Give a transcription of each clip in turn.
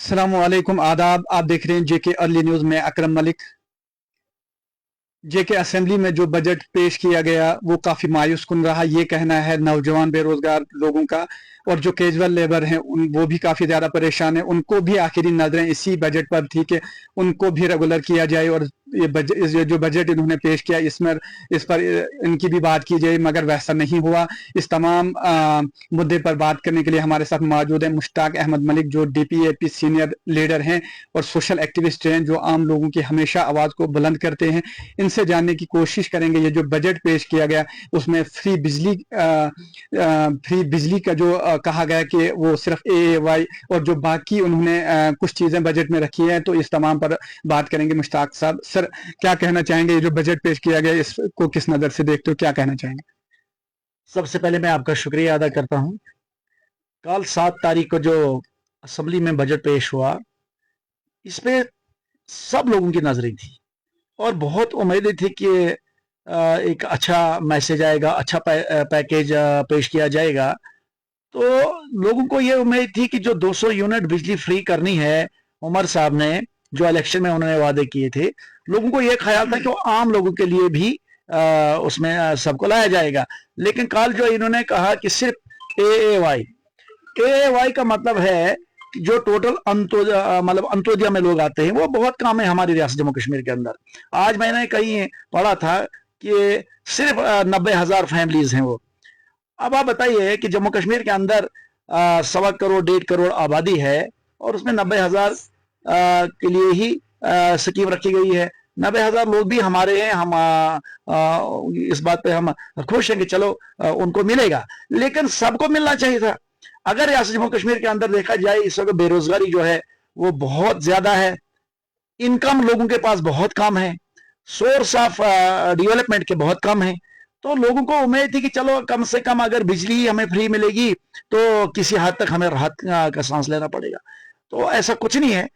अस्सलामुअलैकुम आदाब। आप देख रहे हैं जेके अर्ली न्यूज़ में अकरम मलिक। जेके असेंबली में जो बजट पेश किया गया वो काफ़ी मायूस कुन रहा, ये कहना है नौजवान बेरोजगार लोगों का। और जो कैजुअल लेबर हैं वो भी काफ़ी ज़्यादा परेशान है। उनको भी आखिरी नज़रें इसी बजट पर थी कि उनको भी रेगुलर किया जाए और ये जो बजट इन्होंने पेश किया इस पर इनकी भी बात की जाए, मगर वैसा नहीं हुआ। इस तमाम मुद्दे पर बात करने के लिए हमारे साथ मौजूद है मुश्ताक अहमद मलिक, जो DPAP सीनियर लीडर हैं और सोशल एक्टिविस्ट हैं, जो आम लोगों की हमेशा आवाज़ को बुलंद करते हैं। इनसे जानने की कोशिश करेंगे ये जो बजट पेश किया गया उसमें फ्री बिजली का जो कहा गया कि वो सिर्फ AAY और जो बाकी उन्होंने कुछ चीज़ें बजट में रखी हैं, तो इस तमाम पर बात करेंगे। मुश्ताक साहब, सर क्या कहना चाहेंगे, ये जो बजट पेश किया गया इसको किस नज़र से देखते हो, क्या कहना चाहेंगे? सबसे पहले मैं आपका शुक्रिया अदा करता हूं। कल 7 तारीख को जो असेंबली में बजट पेश हुआ, इसमें सब लोगों की नजरें थी और बहुत उम्मीदें थी कि एक अच्छा मैसेज आएगा, अच्छा पैकेज पेश किया जाएगा। तो लोगों को ये उम्मीद थी कि जो 200 यूनिट बिजली फ्री करनी है, उमर साहब ने जो इलेक्शन में उन्होंने वादे किए थे, लोगों को ये ख्याल था कि वो आम लोगों के लिए भी उसमें सबको लाया जाएगा। लेकिन कल जो इन्होंने कहा कि सिर्फ AAY का मतलब है कि जो टोटल मतलब अंत्योदय में लोग आते हैं वो बहुत कम है हमारी रियासत जम्मू कश्मीर के अंदर। आज मैंने कहीं पढ़ा था कि सिर्फ 90,000 फैमिलीज हैं वो। अब आप बताइए कि जम्मू कश्मीर के अंदर 1.25 करोड़ 1.5 करोड़ आबादी है और उसमें 90,000 के लिए ही स्कीम रखी गई है। 90,000 लोग भी हमारे हैं। हम इस बात पे हम खुश हैं कि चलो उनको मिलेगा, लेकिन सबको मिलना चाहिए था। अगर रियासत जम्मू कश्मीर के अंदर देखा जाए, इस वक्त बेरोजगारी जो है वो बहुत ज्यादा है, इनकम लोगों के पास बहुत कम है, सोर्स ऑफ डेवलपमेंट के बहुत कम है। तो लोगों को उम्मीद थी कि चलो कम से कम अगर बिजली हमें फ्री मिलेगी तो किसी हद तक हमें राहत का सांस लेना पड़ेगा। तो ऐसा कुछ नहीं है।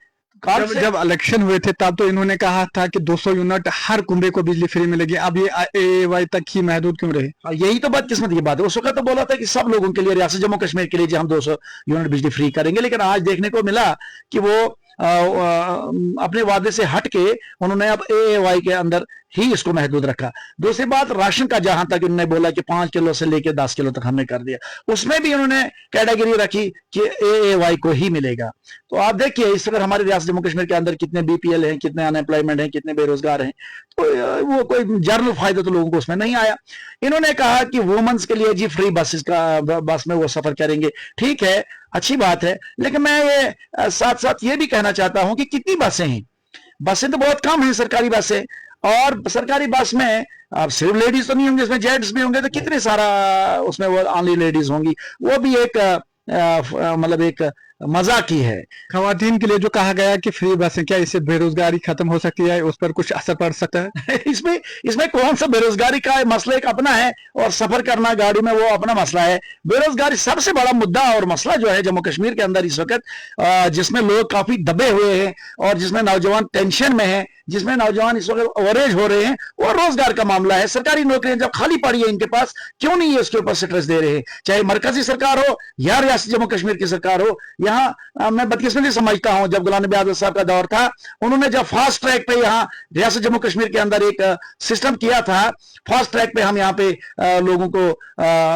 जब इलेक्शन हुए थे तब तो इन्होंने कहा था कि 200 यूनिट हर कुंबे को बिजली फ्री मिलेगी। अब ये AAY तक ही महदूद क्यों रहे? यही तो बदकिस्मत की बात है। उस वक्त तो बोला था कि सब लोगों के लिए, रियासत जम्मू कश्मीर के लिए जो हम 200 यूनिट बिजली फ्री करेंगे, लेकिन आज देखने को मिला कि वो अपने वादे से हट के उन्होंने अब AAY के अंदर ही इसको महदूद रखा। दूसरी बात, राशन का जहां तक उन्होंने बोला कि 5 किलो से लेकर 10 किलो तक हमने कर दिया, उसमें भी उन्होंने कैटेगरी रखी कि AAY को ही मिलेगा। तो आप देखिए इस वक्त हमारे रियासत जम्मू कश्मीर के अंदर कितने BPL हैं, कितने अनएम्प्लॉयमेंट हैं, कितने बेरोजगार हैं। तो वो कोई जनरल फायदा तो लोगों को उसमें नहीं आया। इन्होंने कहा कि वुमेन्स के लिए जी फ्री बस में वो सफर करेंगे। ठीक है, अच्छी बात है, लेकिन मैं ये साथ साथ ये भी कहना चाहता हूं कि कितनी बसें हैं। बसें तो बहुत कम हैं सरकारी बसें, और सरकारी बस में अब सिर्फ लेडीज तो नहीं होंगे, इसमें जेंट्स भी होंगे, तो कितने सारा उसमें वो ओनली लेडीज होंगी। वो भी एक मतलब एक मजाक ही है। खवातीन के लिए जो कहा गया कि फ्री बसें, क्या इससे बेरोजगारी खत्म हो सकती है, उस पर कुछ असर पड़ सकता है? इसमें कौन सा बेरोजगारी का मसला एक अपना है और सफर करना गाड़ी में वो अपना मसला है। बेरोजगारी सबसे बड़ा मुद्दा और मसला जो है जम्मू कश्मीर के अंदर इस वक्त, जिसमें लोग काफी दबे हुए हैं और जिसमें नौजवान टेंशन में है, जिसमें नौजवान इस वक्त ओवरेज हो रहे हैं, वो रोजगार का मामला है। सरकारी नौकरियां जब खाली पड़ी है इनके पास, क्यों नहीं है उसके ऊपर स्ट्रेस दे रहे हैं, चाहे मरकजी सरकार हो या रियासत जम्मू कश्मीर की सरकार हो। यहाँ मैं बदकिस्मती समझता हूं, जब गुलाम नबी आजाद साहब का दौर था, उन्होंने जब फास्ट ट्रैक पे यहाँ रियासत जम्मू कश्मीर के अंदर एक सिस्टम किया था, फास्ट ट्रैक पे हम यहाँ पे लोगों को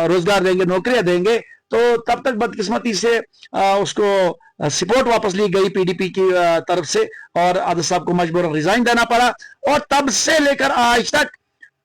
रोजगार देंगे, नौकरियां देंगे, तो तब तक बदकिस्मती से उसको सपोर्ट वापस ली गई PDP की तरफ से और आजाद साहब को मजबूरन रिजाइन देना पड़ा। और तब से लेकर आज तक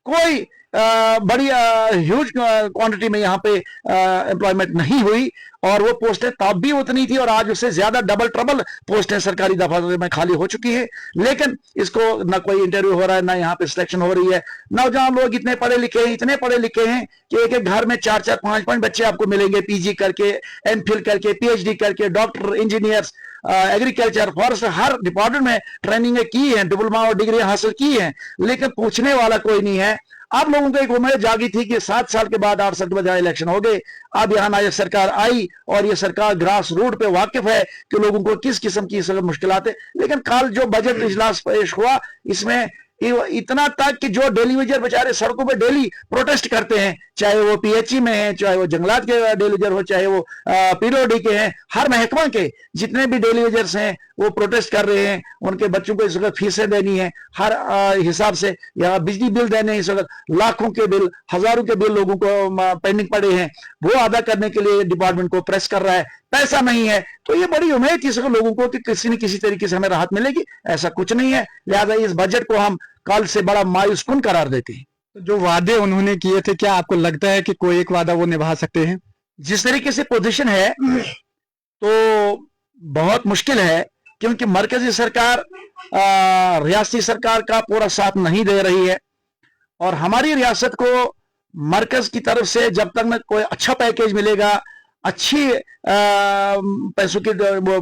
कोई बड़ी ह्यूज क्वांटिटी में यहाँ पे एम्प्लॉयमेंट नहीं हुई, और वो पोस्टें तब भी उतनी थी और आज उससे ज्यादा डबल ट्रबल पोस्टें सरकारी दफ्तर में खाली हो चुकी है। लेकिन इसको ना कोई इंटरव्यू हो रहा है, ना यहाँ पे सिलेक्शन हो रही है। नौजवान लोग इतने पढ़े लिखे हैं, इतने पढ़े लिखे हैं कि एक एक घर में 4-4 5-5 बच्चे आपको मिलेंगे, PG करके, MPhil करके, PhD करके, डॉक्टर, इंजीनियर्स, एग्रीकल्चर, फॉरेस्ट, हर डिपार्टमेंट में ट्रेनिंग की है, डिप्लोमा और डिग्री हासिल की है, लेकिन पूछने वाला कोई नहीं है। अब लोगों को एक उम्मीद जागी थी कि 7 साल के बाद 8 साल के बाद इलेक्शन हो गए, अब यहाँ नायक सरकार आई और ये सरकार ग्रास रूट पे वाकिफ है कि लोगों को किस किस्म की मुश्किलात है। लेकिन कल जो बजट इजलास पेश हुआ, इसमें इतना तक कि जो डेली वेजर बेचारे सड़कों पे डेली प्रोटेस्ट करते हैं, चाहे वो पीएचई में है, चाहे वो जंगलात के डेली वेजर हो, चाहे वो पीडब्ल्यूडी के हैं, हर महकमा के जितने भी डेली वेजर्स हैं वो प्रोटेस्ट कर रहे हैं। उनके बच्चों को इस वक्त फीसें देनी है हर हिसाब से, या बिजली बिल देने इस वक्त लाखों के बिल, हजारों के बिल लोगों को पेंडिंग पड़े हैं, वो अदा करने के लिए डिपार्टमेंट को प्रेस कर रहा है, पैसा नहीं है। तो ये बड़ी उम्मीद थी लोगों को कि किसी न किसी तरीके से हमें राहत मिलेगी, ऐसा कुछ नहीं है। लिहाजा इस बजट को हम कल से बड़ा मायूसकुन करार देते हैं। तो जो वादे उन्होंने किए थे, क्या आपको लगता है कि कोई एक वादा वो निभा सकते हैं? जिस तरीके से पोजीशन है तो बहुत मुश्किल है, क्योंकि मरकजी सरकार रियासती सरकार का पूरा साथ नहीं दे रही है, और हमारी रियासत को मरकज की तरफ से जब तक न कोई अच्छा पैकेज मिलेगा, अच्छी पैसों की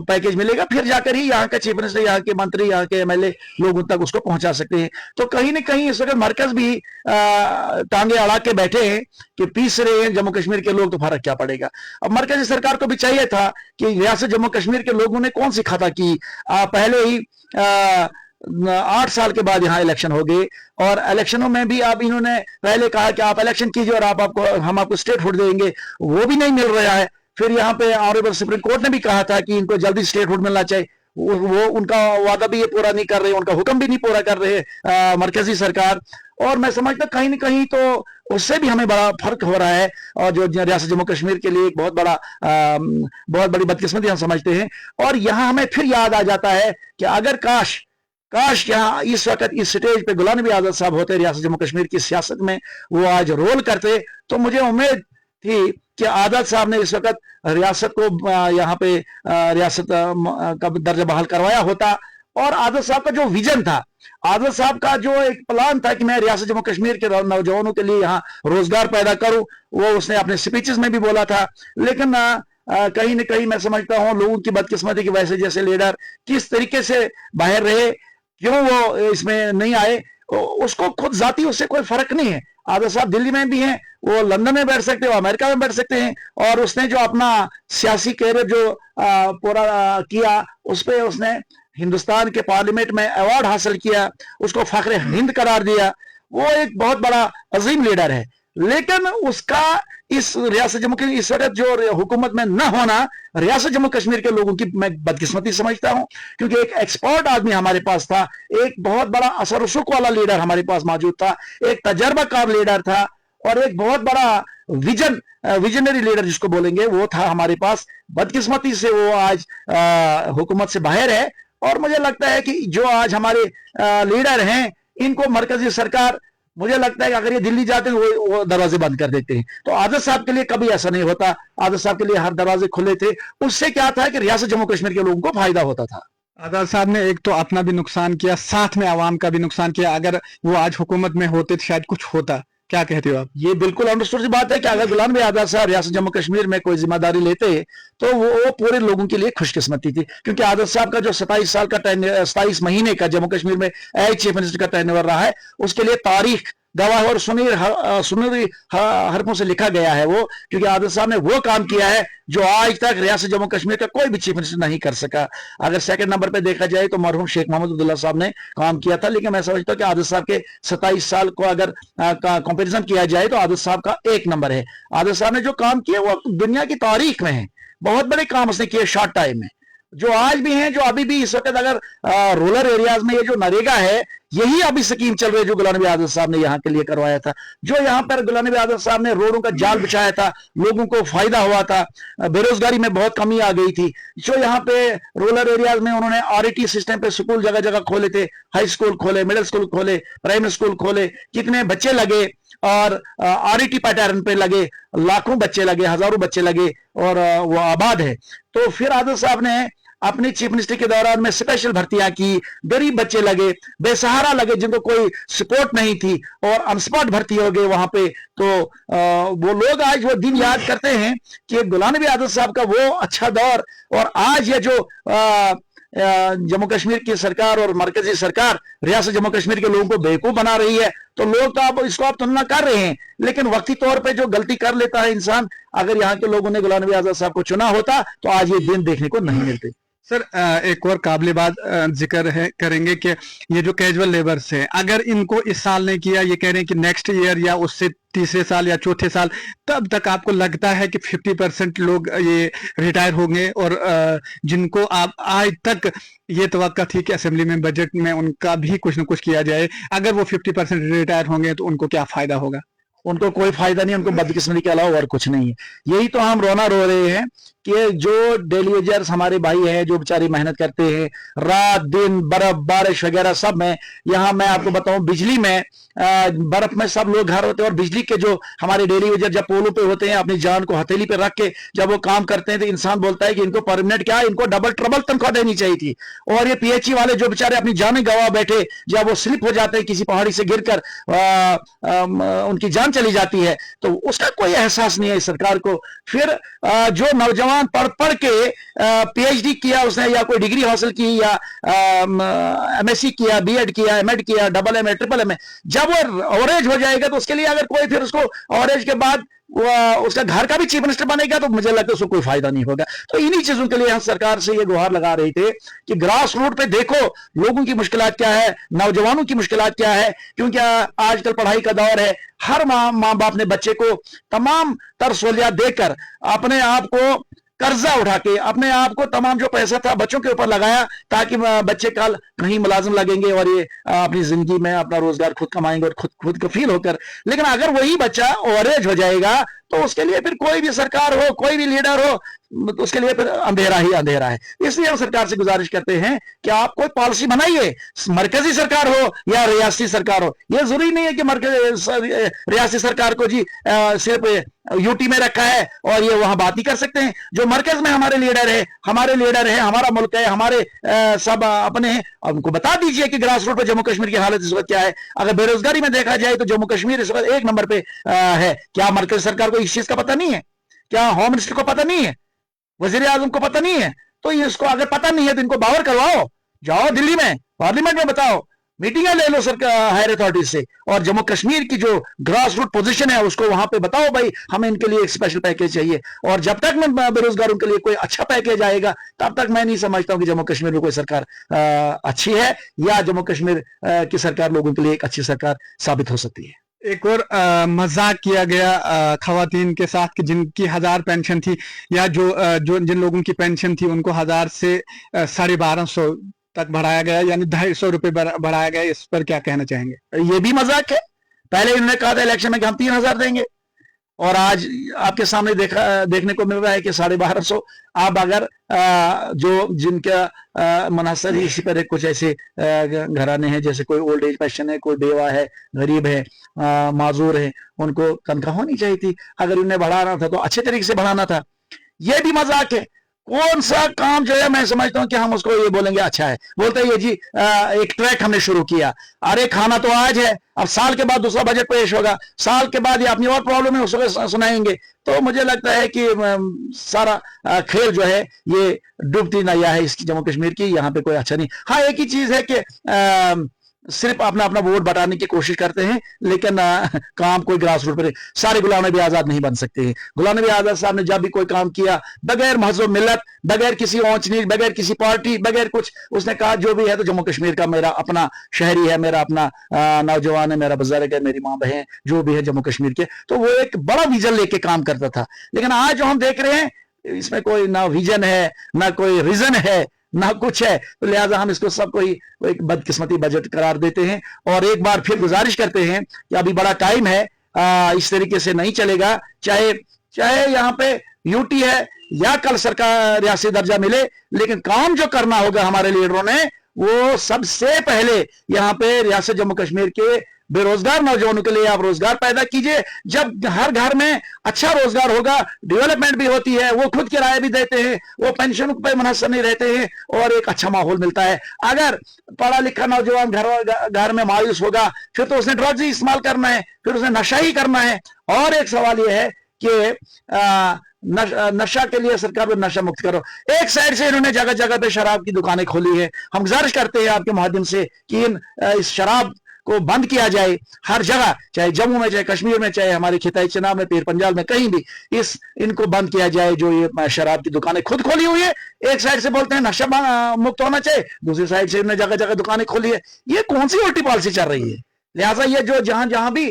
पैकेज मिलेगा, फिर जाकर ही यहाँ का चीफ मिनिस्टर, यहाँ के मंत्री, यहाँ के एमएलए लोगों तक उसको पहुंचा सकते हैं। तो कहीं न कहीं इस वक्त मरकज भी टांगे अड़ा के बैठे हैं कि पीस रहे हैं जम्मू कश्मीर के लोग, तो फर्क क्या पड़ेगा। अब मरकजी सरकार को भी चाहिए था कि रियासत जम्मू कश्मीर के लोगों ने कौन सी खता की, पहले ही 8 साल के बाद यहाँ इलेक्शन हो गए, और इलेक्शनों में भी अब इन्होंने पहले कहा कि आप इलेक्शन कीजिए और हम आपको स्टेट हुड देंगे, वो भी नहीं मिल रहा है। फिर यहाँ पे ऑनरेबल सुप्रीम कोर्ट ने भी कहा था कि इनको जल्दी स्टेट हुड मिलना चाहिए, वो उनका वादा भी ये पूरा नहीं कर रहे, उनका हुक्म भी नहीं पूरा कर रहे मरकजी सरकार। और मैं समझता कहीं न कहीं तो उससे भी हमें बड़ा फर्क हो रहा है, और जो रियासत जम्मू कश्मीर के लिए एक बहुत बड़ी बदकिस्मती हम समझते हैं। और यहाँ हमें फिर याद आ जाता है कि अगर काश यहाँ इस वक्त इस स्टेज पे गुलाम नबी आजाद साहब होते रियासत जम्मू कश्मीर की सियासत में, वो आज रोल करते, तो मुझे उम्मीद थी कि आजाद साहब ने इस वक्त रियासत को यहाँ पे रियासत का दर्जा बहाल करवाया होता। और आजाद साहब का जो विजन था, आजाद साहब का जो एक प्लान था कि मैं रियासत जम्मू कश्मीर के नौजवानों के लिए यहाँ रोजगार पैदा करूं, वो उसने अपने स्पीचेस में भी बोला था। लेकिन कहीं न कहीं मैं समझता हूँ लोगों की बदकिस्मती की वजह से जैसे लीडर किस तरीके से बाहर रहे, क्यों वो इसमें नहीं आए, उसको खुद जाती उससे कोई फर्क नहीं है। आजाद साहब दिल्ली में भी हैं, वो लंदन में बैठ सकते हैं, वो अमेरिका में बैठ सकते हैं, और उसने जो अपना सियासी कैरियर जो पूरा किया, उस पे उसने हिंदुस्तान के पार्लियामेंट में अवार्ड हासिल किया, उसको फख्र हिंद करार दिया। वो एक बहुत बड़ा अजीम लीडर है। लेकिन उसका इस रियासत जम्मू कश्मीर इस वक्त जो हुकूमत में न होना रियासत जम्मू कश्मीर के लोगों की मैं बदकिस्मती समझता हूं, क्योंकि एक एक्सपर्ट आदमी हमारे पास था, एक बहुत बड़ा असर रसूख वाला लीडर हमारे पास मौजूद था, एक तजर्बाकार लीडर था, और एक बहुत बड़ा विजनरी लीडर जिसको बोलेंगे वो था हमारे पास। बदकिस्मती से वो आज हुकूमत से बाहर है, और मुझे लगता है कि जो आज हमारे लीडर हैं, इनको मरकजी सरकार, मुझे लगता है कि अगर ये दिल्ली जाते हैं वो दरवाजे बंद कर देते हैं। तो आजाद साहब के लिए कभी ऐसा नहीं होता, आजाद साहब के लिए हर दरवाजे खुले थे। उससे क्या था कि रियासत जम्मू कश्मीर के लोगों को फायदा होता था। आजाद साहब ने एक तो अपना भी नुकसान किया, साथ में आवाम का भी नुकसान किया। अगर वो आज हुकूमत में होते तो शायद कुछ होता। क्या कहते हो आप? ये बिल्कुल अंडरस्टूड सी बात है कि अगर गुलाम नबी आजाद साहब रियासत जम्मू कश्मीर में कोई जिम्मेदारी लेते तो वो पूरे लोगों के लिए खुशकिस्मती थी, क्योंकि आजाद साहब का जो 27 महीने का जम्मू कश्मीर में एज चीफ मिनिस्टर का टेन्योर रहा है, उसके लिए तारीख गवाह और सुनहरी हरफों से लिखा गया है वो, क्योंकि आजाद साहब ने वो काम किया है जो आज तक रियासत जम्मू कश्मीर का कोई भी चीफ मिनिस्टर नहीं कर सका। अगर सेकंड नंबर पे देखा जाए तो मरहूम शेख मोहम्मद अब्दुल्ला साहब ने काम किया था, लेकिन मैं समझता हूं कि आजाद साहब के 27 साल को अगर कंपैरिजन किया जाए तो आजाद साहब का 1 नंबर है। आजाद साहब ने जो काम किया वो दुनिया की तारीख में है, बहुत बड़े काम उसने किए शॉर्ट टाइम में, जो आज भी हैं, जो अभी भी इस वक्त अगर रूरल एरियाज में ये जो नरेगा है, यही अभी स्कीम चल रही है जो गुलाम नबी आजाद साहब ने यहाँ के लिए करवाया था। जो यहाँ पर गुलाम नबी आजाद साहब ने रोडों का जाल बिछाया था, लोगों को फायदा हुआ था, बेरोजगारी में बहुत कमी आ गई थी। जो यहाँ पे रूरल एरियाज में उन्होंने RET सिस्टम पे स्कूल जगह जगह खोले थे, हाई स्कूल खोले, मिडिल स्कूल खोले, प्राइमरी स्कूल खोले, कितने बच्चे लगे, और RET पैटर्न पे लगे, लाखों बच्चे लगे, हजारों बच्चे लगे, और वो आबाद है। तो फिर आजाद साहब ने अपने चीफ मिनिस्टर के दौरान में स्पेशल भर्तियां की, गरीब बच्चे लगे, बेसहारा लगे, जिनको कोई सपोर्ट नहीं थी, और अनस्पॉट भर्ती हो गए वहां पे। तो वो लोग आज वो दिन याद करते हैं कि गुलाम नबी आजाद साहब का वो अच्छा दौर, और आज ये जो जम्मू कश्मीर की सरकार और मरकजी सरकार रियासत जम्मू कश्मीर के लोगों को बेवकूफ बना रही है, तो लोग तो आप इसको तुलना कर रहे हैं, लेकिन वक्ती तौर पे जो गलती कर लेता है इंसान, अगर यहाँ के लोगों ने गुलाम नबी आजाद साहब को चुना होता तो आज ये दिन देखने को नहीं मिलते। सर एक और काबिल बात जिक्र है करेंगे कि ये जो कैजुअल लेबर्स हैं, अगर इनको इस साल नहीं किया, ये कह रहे हैं कि नेक्स्ट ईयर या उससे तीसरे साल या चौथे साल, तब तक आपको लगता है कि 50% लोग ये रिटायर होंगे? और जिनको आप आज तक ये तवक्का थी कि असेंबली में बजट में उनका भी कुछ न कुछ किया जाए, अगर वो 50% रिटायर होंगे तो उनको क्या फायदा होगा? उनको कोई फायदा नहीं, उनको बदकिस्मती के अलावा और कुछ नहीं है। यही तो हम रोना रो रहे हैं कि जो डेली वेजर्स हमारे भाई हैं, जो बेचारी मेहनत करते हैं रात दिन, बर्फ बारिश वगैरह सब में, यहाँ मैं आपको बताऊं बिजली में, बर्फ में सब लोग घर होते हैं, और बिजली के जो हमारे डेली वेजर जब पोलों पे होते हैं, अपनी जान को हथेली पे रख के जब वो काम करते हैं, तो इंसान बोलता है कि इनको परमानेंट क्या, इनको डबल ट्रबल तनख्वाह देनी चाहिए थी। और ये पीएचई वाले जो बेचारे अपनी जानें गंवा बैठे, जब वो स्लिप हो जाते हैं किसी पहाड़ी से गिरकर, उनकी जान चली जाती है, तो उसका कोई एहसास नहीं है इस सरकार को। फिर जो नौजवान पढ़ पढ़ के पीएचडी किया उसने, या कोई डिग्री हासिल की, या एमएससी किया, बीएड किया, एमएड किया, डबल एमए, ट्रिपल एमए, जब वो ओवरेज हो जाएगा तो उसके लिए अगर कोई फिर उसको ओवरेज के बाद उसका घर का भी चीफ मिनिस्टर बनेगा, तो मुझे लगता है उसको कोई फायदा नहीं होगा। तो इन्हीं चीजों के लिए हम सरकार से ये गुहार लगा रहे थे कि ग्रास रूट पे देखो लोगों की मुश्किलात क्या है, नौजवानों की मुश्किलात क्या है, क्योंकि आजकल पढ़ाई का दौर है। हर माँ बाप ने बच्चे को तमाम तर सहूलियात देकर अपने आप को कर्जा उठा के, अपने आप को तमाम जो पैसा था बच्चों के ऊपर लगाया, ताकि बच्चे कल कहीं मुलाजिम लगेंगे और ये अपनी जिंदगी में अपना रोजगार खुद कमाएंगे और खुद कफील होकर। लेकिन अगर वही बच्चा ओवरेज हो जाएगा तो उसके लिए फिर कोई भी सरकार हो, कोई भी लीडर हो, तो उसके लिए फिर अंधेरा ही अंधेरा है। इसलिए हम सरकार से गुजारिश करते हैं कि आप कोई पॉलिसी बनाइए, मरकजी सरकार हो या रियासती सरकार हो। ये जरूरी नहीं है कि रियासती सरकार को जी सिर्फ यूटी में रखा है और ये वहां बात ही कर सकते हैं। जो मरकज में हमारे लीडर है, हमारा मुल्क है, हमारे सब अपने हैं, उनको बता दीजिए कि ग्रास रूट पर जम्मू कश्मीर की हालत इस वक्त क्या है। अगर बेरोजगारी में देखा जाए तो जम्मू कश्मीर इस वक्त 1 नंबर पे है। क्या मरकज सरकार को इस चीज का पता नहीं है? क्या होम मिनिस्टर को पता नहीं है? वजीर आजम को पता नहीं है? तो इसको अगर पता नहीं है तो इनको बावर करवाओ, जाओ दिल्ली में पार्लियामेंट में बताओ, मीटिंगें ले लो सरकार हायर अथॉरिटी से, और जम्मू कश्मीर की जो ग्रास रूट पोजीशन है उसको वहां पे बताओ, भाई हमें इनके लिए एक स्पेशल पैकेज चाहिए। और जब तक मैं बेरोजगारों के लिए कोई अच्छा पैकेज आएगा, तब तक मैं नहीं समझता हूं कि जम्मू कश्मीर में कोई सरकार अच्छी है, या जम्मू कश्मीर की सरकार लोगों के लिए एक अच्छी सरकार साबित हो सकती है। एक और मजाक किया गया खवातीन के साथ कि जिनकी 1000 पेंशन थी, या जो जिन लोगों की पेंशन थी उनको 1000 से 1250 तक बढ़ाया गया, यानी 250 रुपए बढ़ाया गया। इस पर क्या कहना चाहेंगे? ये भी मजाक है। पहले इन्होंने कहा था इलेक्शन में कि हम 3000 देंगे, और आज आपके सामने देखने को मिल रहा है कि 1250। अब अगर जो जिनका मुनासर ही इसी पर है, कुछ ऐसे घराने हैं जैसे कोई ओल्ड एज पेंशन है, कोई बेवा है, गरीब है, माजूर है, उनको तनख्वाह होनी चाहिए थी। अगर इन्हें बढ़ाना था तो अच्छे तरीके से बढ़ाना था। यह भी मजाक है। कौन सा काम जो है मैं समझता हूं कि हम उसको ये बोलेंगे अच्छा है, बोलते हैं ये जी एक ट्रैक हमने शुरू किया। अरे खाना तो आज है, अब साल के बाद दूसरा बजट पेश होगा, साल के बाद ये अपनी और प्रॉब्लम है उसको सुनाएंगे। तो मुझे लगता है कि सारा खेल जो है ये डूबती नैया है इसकी, जम्मू कश्मीर की। यहाँ पे कोई अच्छा नहीं। हाँ, एक ही चीज है कि सिर्फ अपना वोट बटाने की कोशिश करते हैं, लेकिन काम कोई ग्रास रूट पर। सारे गुलाम नबी आजाद नहीं बन सकते हैं। गुलाम नबी आजाद साहब ने जब भी कोई काम किया, बगैर महज़ब मिल्लत, बगैर किसी ऊंच नीच, बगैर किसी पार्टी, बगैर कुछ, उसने कहा जो भी है तो जम्मू कश्मीर का मेरा अपना शहरी है, मेरा अपना नौजवान है, मेरा बुजुर्ग है, मेरी माँ बहन जो भी है जम्मू कश्मीर के। तो वो एक बड़ा विजन लेके काम करता था। लेकिन आज जो हम देख रहे हैं, इसमें कोई ना विजन है, ना कोई रीजन है, ना कुछ है। तो लिहाजा हम इसको सबको ही एक बदकिस्मती बजट करार देते हैं, और एक बार फिर गुजारिश करते हैं कि अभी बड़ा टाइम है, इस तरीके से नहीं चलेगा। चाहे यहाँ पे यूटी है या कल सरकार रियासती दर्जा मिले, लेकिन काम जो करना होगा हमारे लीडरों ने, वो सबसे पहले यहाँ पे रियासत जम्मू कश्मीर के बेरोजगार नौजवानों के लिए आप रोजगार पैदा कीजिए। जब हर घर में अच्छा रोजगार होगा, डेवलपमेंट भी होती है, वो खुद किराया भी देते हैं, वो पेंशन पे मुनहसर नहीं रहते हैं, और एक अच्छा माहौल मिलता है। अगर पढ़ा लिखा नौजवान घर में मायूस होगा, फिर तो उसने ड्रग्स ही इस्तेमाल करना है, फिर उसने नशा ही करना है। और एक सवाल यह है कि नशा के लिए सरकार को नशा मुक्त करो। एक साइड से इन्होंने जगह जगह पे शराब की दुकानें खोली है। हम गुजारिश करते हैं आपके माध्यम से कि इस शराब को बंद किया जाए हर जगह, चाहे जम्मू में, चाहे कश्मीर में, चाहे हमारे खिताई चनाब में, पीर पंजाल में, कहीं भी इनको बंद किया जाए। जो ये शराब की दुकानें खुद खोली हुई है, एक साइड से बोलते हैं नशा मुक्त होना चाहिए, दूसरी साइड से इन्होंने जगह जगह दुकानें खोली है। ये कौन सी उल्टी पॉलिसी चल रही है? लिहाजा ये जो जहां जहां भी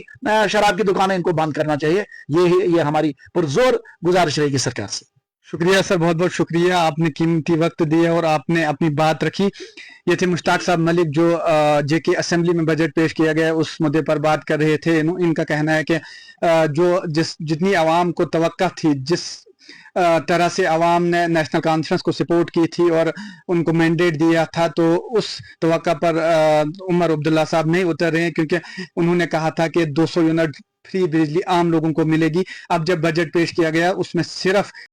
शराब की दुकानें, इनको बंद करना चाहिए। ये हमारी पुरजोर गुजारिश रहेगी सरकार से। शुक्रिया सर, बहुत बहुत शुक्रिया, आपने कीमती वक्त दिया और आपने अपनी बात रखी। ये थे मुश्ताक साहब मलिक जो जेके असेंबली में बजट पेश किया गया उस मुद्दे पर बात कर रहे थे। इनका कहना है कि जो जितनी आवाम को तवक्का थी, जिस तरह से आवाम ने नेशनल कॉन्फ्रेंस को सपोर्ट की थी और उनको मैंडेट दिया था, तो उस तवक्का पर उमर अब्दुल्ला साहब नहीं उतर रहे हैं, क्योंकि उन्होंने कहा था कि 200 यूनिट फ्री बिजली आम लोगों को मिलेगी। अब जब बजट पेश किया गया उसमें सिर्फ